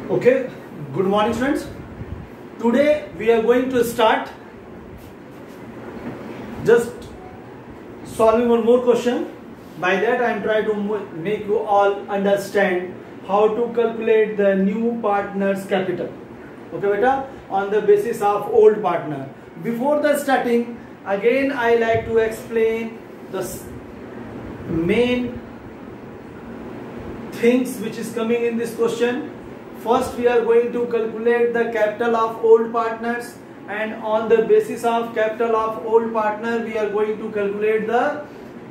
Okay, good morning students. Today we are going to start just solving one more question. By that I am trying to make you all understand how to calculate the new partner's capital. Okay beta, on the basis of old partner. Before the starting, again I like to explain the main things which is coming in this question. First we are going to calculate the capital of old partners, and on the basis of capital of old partner we are going to calculate the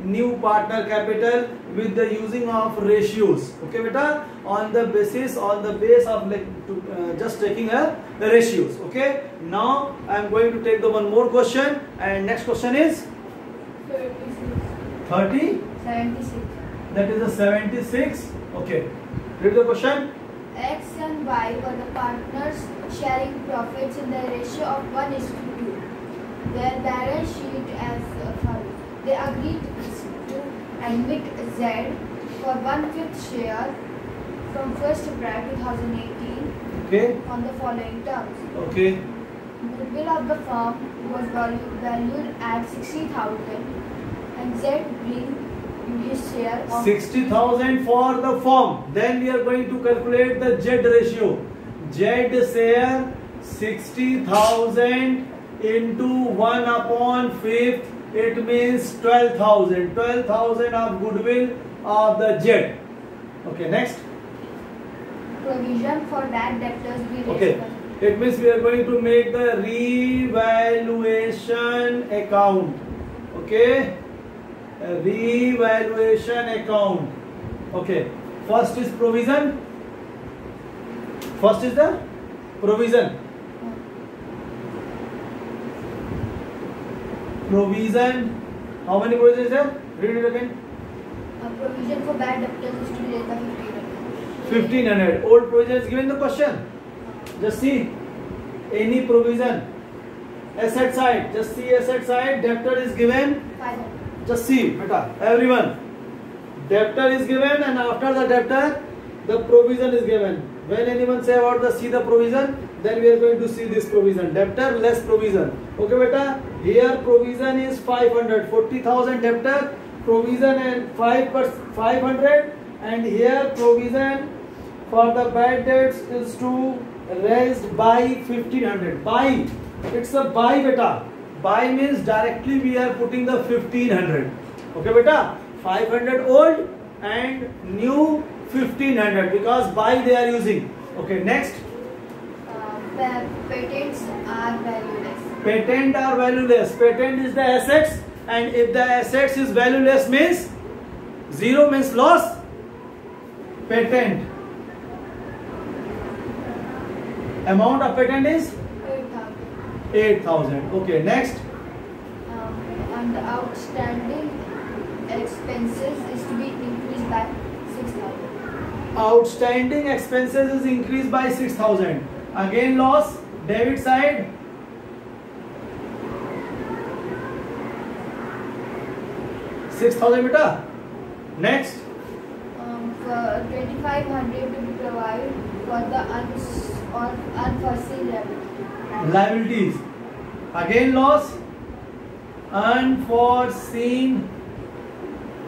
new partner capital with the using of ratios. Okay beta, on the base of just taking a ratios. Okay, now I am going to take the one more question, and next question is 76. That is a 76. Okay, read the question. X and Y were the partners sharing profits in the ratio of 1:2. Their balance sheet as follows. They agreed to admit Z for 1/5 share from 1st April 2018 Okay. on the following terms. Okay. The bill of the firm was valued at 60,000 and Z bring his share of 60,000 for the firm. Then we are going to calculate the Z ratio. Z share 60,000 into 1/5. It means 12,000. 12,000 of goodwill of the Z. Okay, next. provision for bad debtors be raised. Okay, it means we are going to make the revaluation account. Okay, revaluation account. Okay, first is provision. First is the provision. Provision. How many provisions are there? Read it again. Provision for bad debtors is to be raised by 1500. Old provision is given the question. Just see any provision. Asset side. Just see asset side. Debtor is given. 500. Just see beta, everyone. Debtor is given, and after the debtor the provision is given. When anyone say about the see the provision, then we are going to see this provision. Debtor less provision. Okay beta, here provision is 500. 40,000 debtor, provision and 500, and here provision for the bad debts is to raised by 1500. By, it's a by beta. By means directly we are putting the 1500. Okay beta, 500 old and new 1500 because by they are using. Okay, next. Patents are valueless. Patent are valueless. Patent is the assets, and if the assets is valueless means zero means loss. Patent. Amount of patent is 8,000. 8,000. Okay, next. And the outstanding expenses is to be increased by 6,000. Outstanding expenses is increased by 6,000. Again loss, debit side. 6,000 beta. Next. 2,500 to be provided for the unforeseen Liabilities. Again loss, unforeseen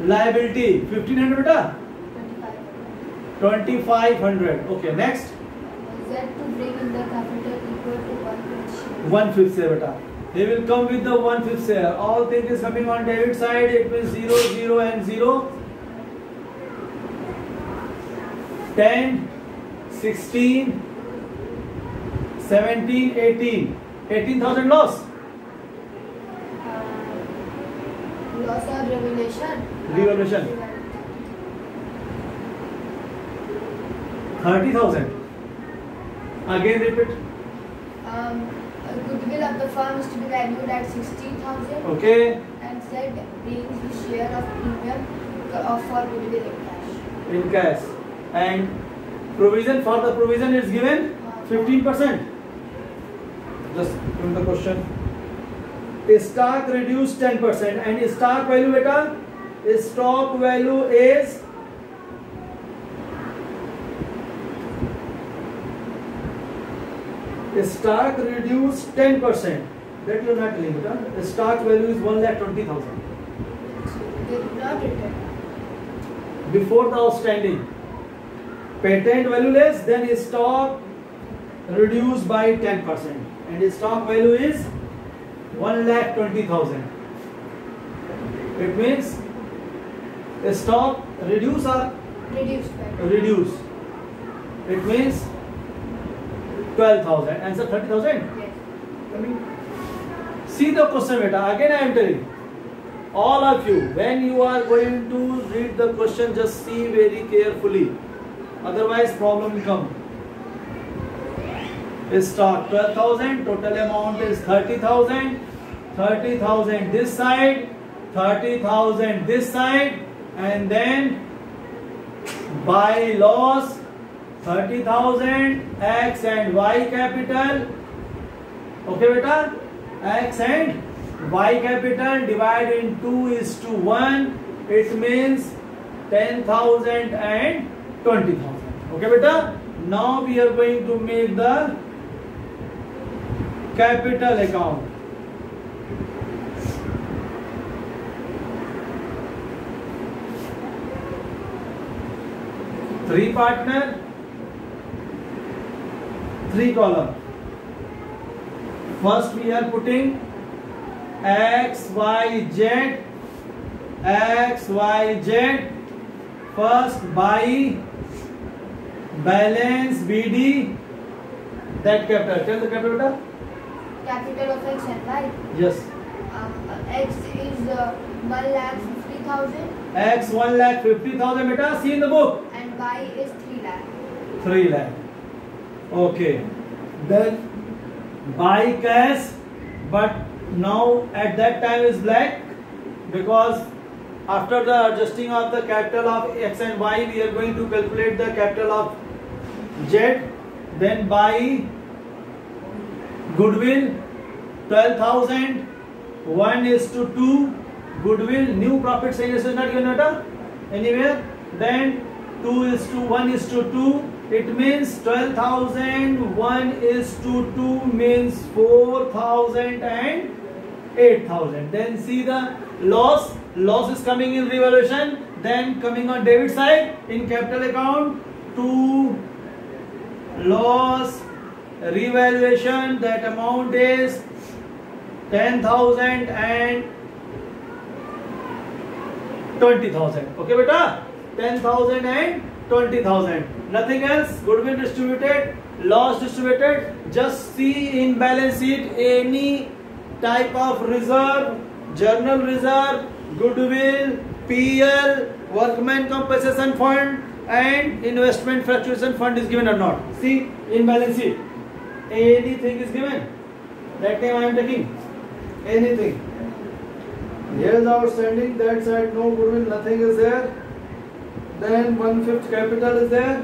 liability. 1,500 beta. 2,500. Okay, next. Z to bring in the capital equal to 1/5 share. 1/5 share beta. They will come with the 1/5 share. All things is coming on debit side. It means 0, 0 and 0. 10, 16, 17, 18. 18,000 loss. Loss or revaluation. Revaluation. 30,000. Again repeat. Goodwill of the firm is to be valued at 60,000. Okay. And Z brings his share of premium for goodwill in cash. In cash. And provision for the provision is given 15%. Just give the question. Stock reduced 10%, and stock value beta, stock value is stock reduced 10%. That you are not telling, beta. Stock value is 1,20,000. They did not return. Before the outstanding. Patent value less, then stock reduced by 10%. And stock value is 1,20,000. It means stock reduce or Reduced by. reduce. It means 12,000. Answer 30,000. Yes. See the question, beta. Again I am telling all of you, when you are going to read the question, just see very carefully. Otherwise problem will come. Stock 12,000, total amount is 30,000. 30,000 this side, 30,000 this side, and then by loss 30,000 X and Y capital. Okay, beta? X and Y capital divided into 2:1. It means 10,000 and 20,000. Okay, beta? Now we are going to make the capital account. Three partner, three column. First we are putting X, Y, Z. X, Y, Z. First by balance BD. That capital. Tell the capital, beta. Capital of X and Y. Yes. X is 1,50,000 X 1,50,000, beta. See in the book. and Y is 3 lakh. 3 lakh. Okay. Then buy cash, but now at that time is black, because after the adjusting of the capital of X and Y, we are going to calculate the capital of Z. Then buy goodwill 12,000. 1:2. Goodwill, new profit sales is not given anywhere. Then 2:1:2. It means 12,000. 1:2 means 4,000 and 8,000. Then see the loss. Loss is coming in revaluation. Then coming on debit side in capital account to loss revaluation. That amount is 10,000 and 20,000. Okay, beta? 10,000 and 20,000. Nothing else. Goodwill distributed, loss distributed. Just see in balance sheet any type of reserve, journal reserve, goodwill, PL, workman compensation fund, and investment fluctuation fund is given or not. See in balance sheet, anything is given. That time I am taking anything. Here is outstanding. That side no goodwill, nothing is there. Then 1/5 capital is there.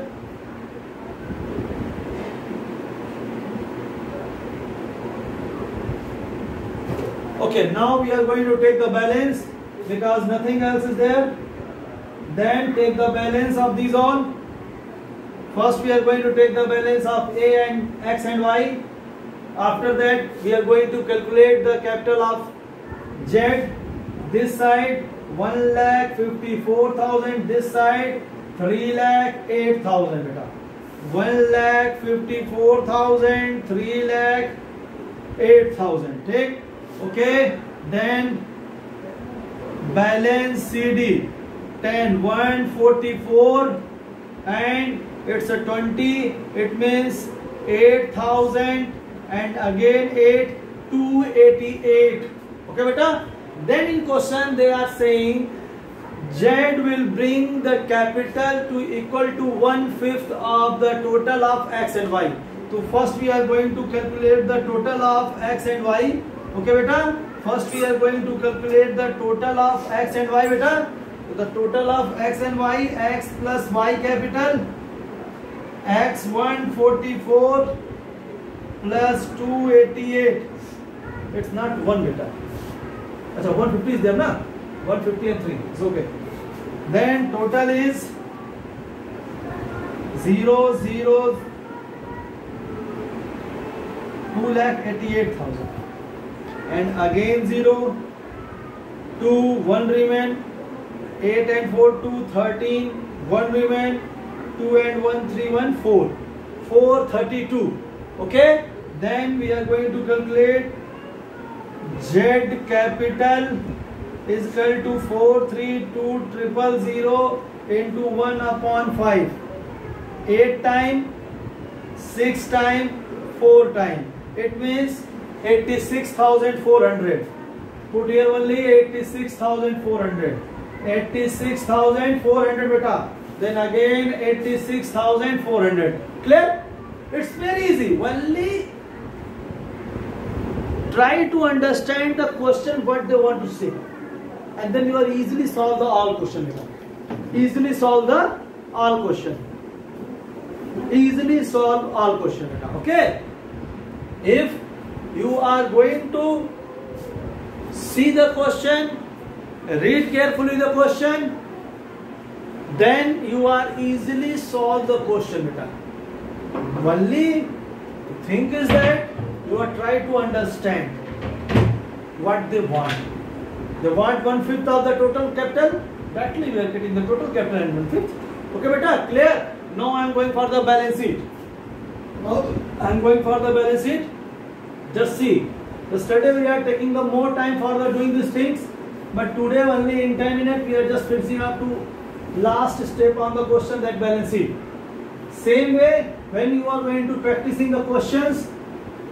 Okay, now we are going to take the balance because nothing else is there. Then take the balance of these all. First we are going to take the balance of A and X and Y. After that we are going to calculate the capital of Z. This side 1,54,000. This side 3,08,000. Beta. 1,54,000. 3,08,000. Take. Okay. Then balance CD 10 144 and it's a 20. It means 8,000 and again 8 288. Okay, beta. Then in question they are saying Z will bring the capital to equal to 1/5 of the total of X and Y. So first we are going to calculate the total of X and Y. Okay, beta. First we are going to calculate the total of X and Y, beta. So the total of X and Y, X plus Y capital, X 144 plus 288. It's not 1, beta. Achha, 150 is there, na? 150 and 3. It's okay. Then total is 0 0 2,88,000. And again 0, 2, 1 remain, 8 and 4, 2, 13, 1 remain, 2 and 1, 3, 1, 4, 432. Okay, then we are going to calculate Z capital is equal to 432,000 into 1 upon 5, 8 time, 6 time, 4 time. It means 86,400. Put here only 86,400. 86,400 beta. Then again 86,400. Clear? It's very easy. Only try to understand the question what they want to say, and then you are easily solve the all question beta. Easily solve the all question. Easily solve all question beta. Okay? If you are going to see the question, read carefully the question, then you are easily solve the question beta. Only thing is that you are trying to understand what they want. They want 1/5 of the total capital. Directly we are getting the total capital and 1/5. Okay, beta, clear? Now I am going for the balance sheet. Now I am going for the balance sheet. Just see. Yesterday we are taking the more time for the doing these things, but today only in 10 minutes we are just finishing up to last step on the question, that balance sheet. Same way, when you are going to practicing the questions,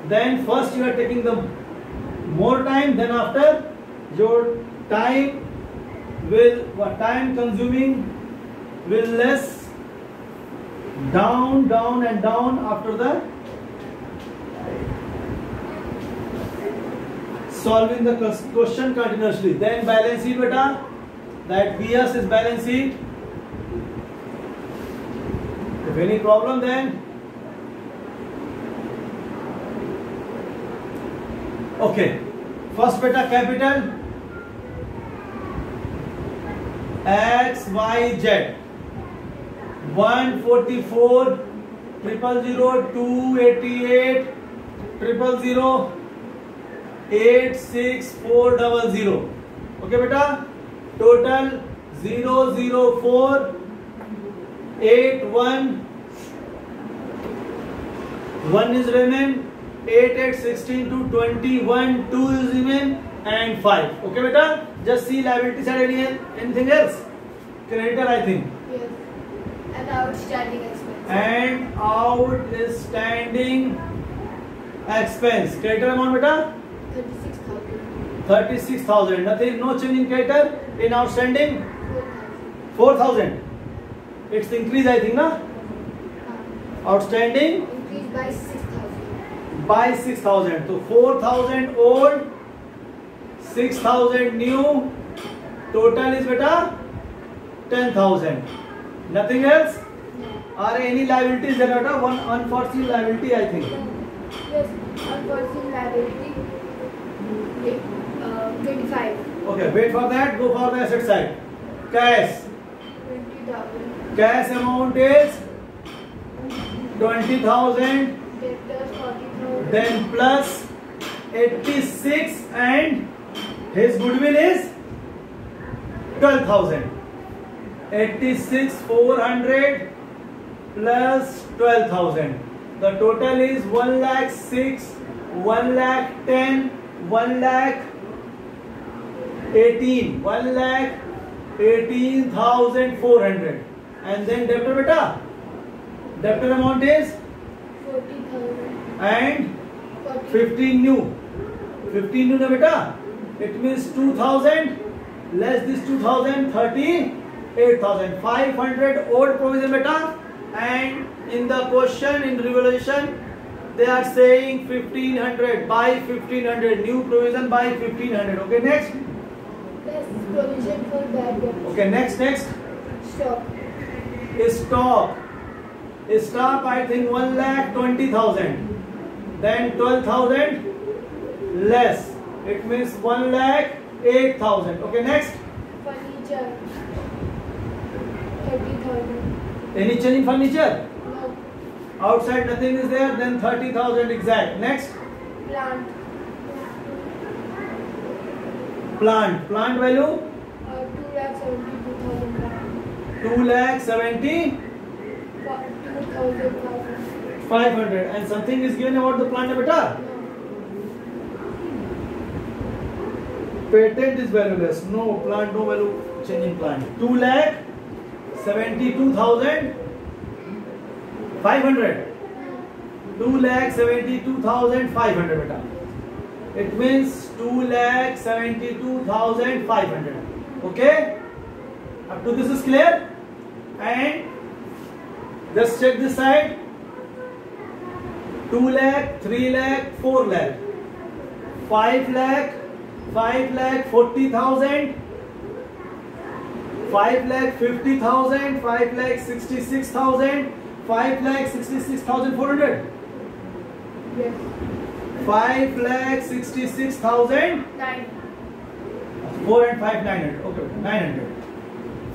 then first you are taking the more time, then after your time consuming will less, down and down after the solving the question continuously. Then balance sheet beta, that BS is balance sheet. If any problem, then okay. First beta capital X, Y, Z 144 000 288 000 86400. Okay beta, total 004 81 1 is remain, 8 8 16 to 21 2 is remain, and 5. Okay beta, just see liability side. Anything else? Creditor, I think. Yes. And outstanding expense. And outstanding expense. Creditor amount beta? 36,000. 36,000. Nothing, no change in creditor. In outstanding 4,000. It's increase, I think, na? Outstanding Increased by 6,000. by 6,000. So 4,000 old, 6,000 new. Total is beta 10,000. Nothing else? No. Are any liabilities there beta? One unforeseen liability, I think. Yes, unforeseen liability 25. Okay, wait for that. Go for the asset side. Cash. 20,000. Cash amount is 20,000. Debtors 40,000. Then plus 86, and his goodwill is 12,000. 86,400 plus 12,000. The total is 1,06,000, 1,10,000, 1,18,000, 1,18,400. And then debtor beta. Debtor amount is 40,000. and 15 new. 15 new na beta. It means 2,000 less this 2,000, 38,000. 500 old provision beta. And in the question, in revaluation, they are saying 1,500 by 1,500. New provision by 1,500. Okay, next. Less provision for bad debt. Okay, next. Stock. Stock, I think 1,20,000. Then 12,000 less. It means 1,08,000. Okay, next. Furniture. 30,000. Any change in furniture? No. Outside nothing is there. Then 30,000 exact. Next. Plant value 2,70,500. And something is given about the plant, beta. Patent is valueless. No plant, no value changing plant. 2,72,500. 2,72,500 beta. It means 2,72,500. Okay? Up to this is clear? And just check this side. 2 lakh, 3 lakh, 4 lakh, 5 lakh, 5 lakh 40,000, 5 lakh 50,000, 5 lakh 66,000, 5 lakh 66,400. Yes. 5 lakh 66,000. 4 and 5 900. Okay, 900.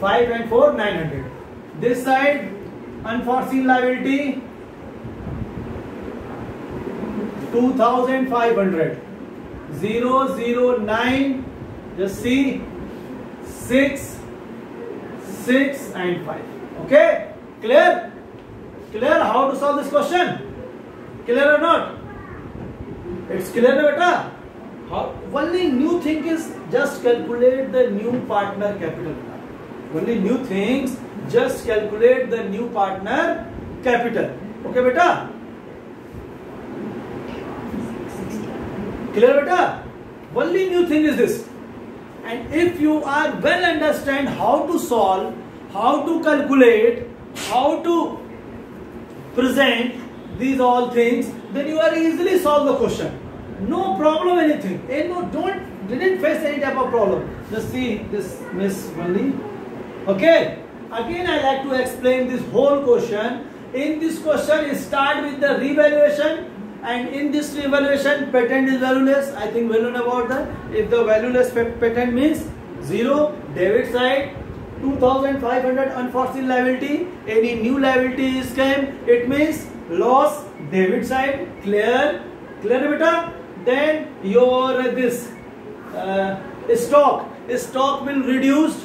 5 and 4 900. This side unforeseen liability 2,500. 009. Just see 6, 6 and 5. Okay, clear? Clear how to solve this question? Clear or not? It's clear, beta. Only new thing is just calculate the new partner capital. Only new things, just calculate the new partner capital. Okay, beta? Clear, beta? Only new thing is this. And if you are well understand how to solve, how to calculate, how to present these all things, then you are easily solve the question. No problem anything. Didn't face any type of problem. Just see this miss only. Okay. Again I like to explain this whole question. In this question start with the revaluation, and in this revaluation patent is valueless. I think well known about that. If the valueless patent means 0, debit side 2,500 unforeseen liability. Any new liability is came, it means loss, debit side. Clear beta? Then your this stock will reduce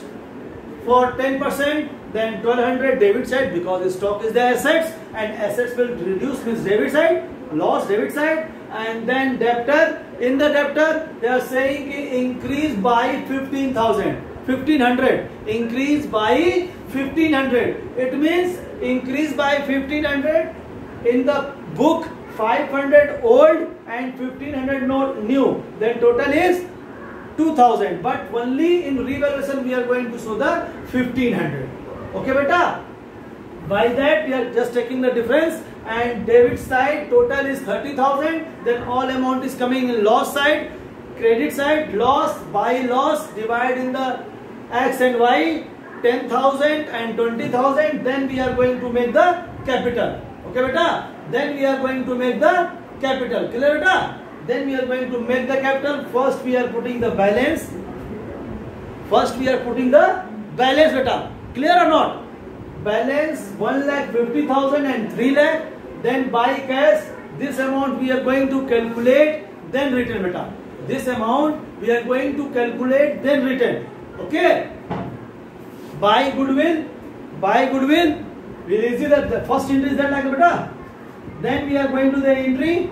for 10%. Then 1,200 debit side, because stock is the assets, and assets will reduce means debit side, loss debit side. And then debtor, in the debtor they are saying increase by 1,500, increase by 1,500. It means increase by 1,500 in the book, 500 old and 1,500 new, then total is 2,000. But only in revaluation we are going to show the 1,500. Okay, beta? By that we are just taking the difference, and debit side total is 30,000. Then all amount is coming in loss side, credit side loss by loss, divide in the X and Y, 10,000 and 20,000. Then we are going to make the capital. Okay, beta? Then we are going to make the capital. Clear, beta? Then we are going to make the capital. First we are putting the balance. Beta. Clear or not? Balance 1,50,000 and 3 lakh. Then by cash, this amount we are going to calculate, then return, beta. This amount we are going to calculate, then return. Okay? Buy goodwill. We will see that the first entry is that like beta. Then we are going to the entry,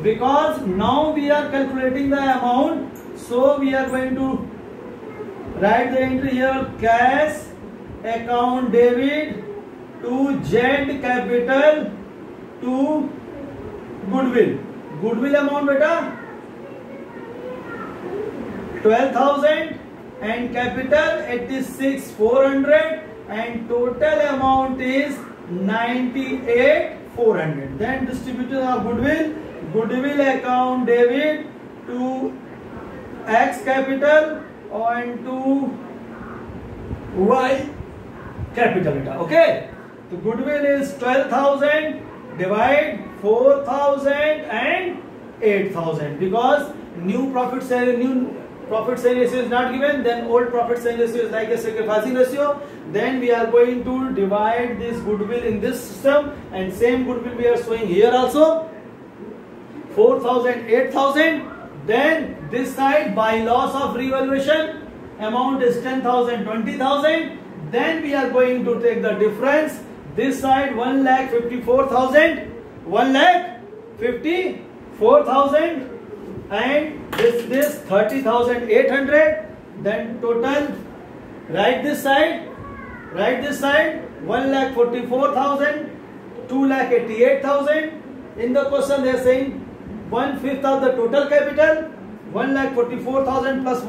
because now we are calculating the amount. So we are going to write the entry here, cash account debit to Z capital to goodwill. Goodwill amount beta 12,000 and capital 86,400 and total amount is 98,400. Then distribution of goodwill account debit to X capital and to Y capital beta. Okay, the goodwill is 12,000, divide 4,000 and 8,000, because new profit sharing ratio is not given. Then old profit sharing ratio is like a sacrificing ratio. Then we are going to divide this goodwill in this system, and same goodwill we are showing here also. 4,000, 8,000. Then this side by loss of revaluation amount is 10,000, 20,000. Then we are going to take the difference. This side 1,54,000, 1,54,000, and this 30,800. Then total, write this side 1,44,000, 2,88,000. In the question they are saying 1/5 of the total capital, 1,44,000 plus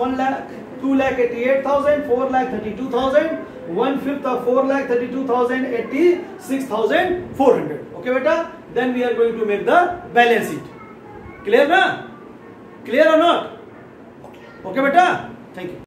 2,88,000, 4,32,000. 1/5 of 4,32,000, 86,400. Okay, beta. Then we are going to make the balance sheet. Clear na? Clear or not? Okay, beta. Thank you.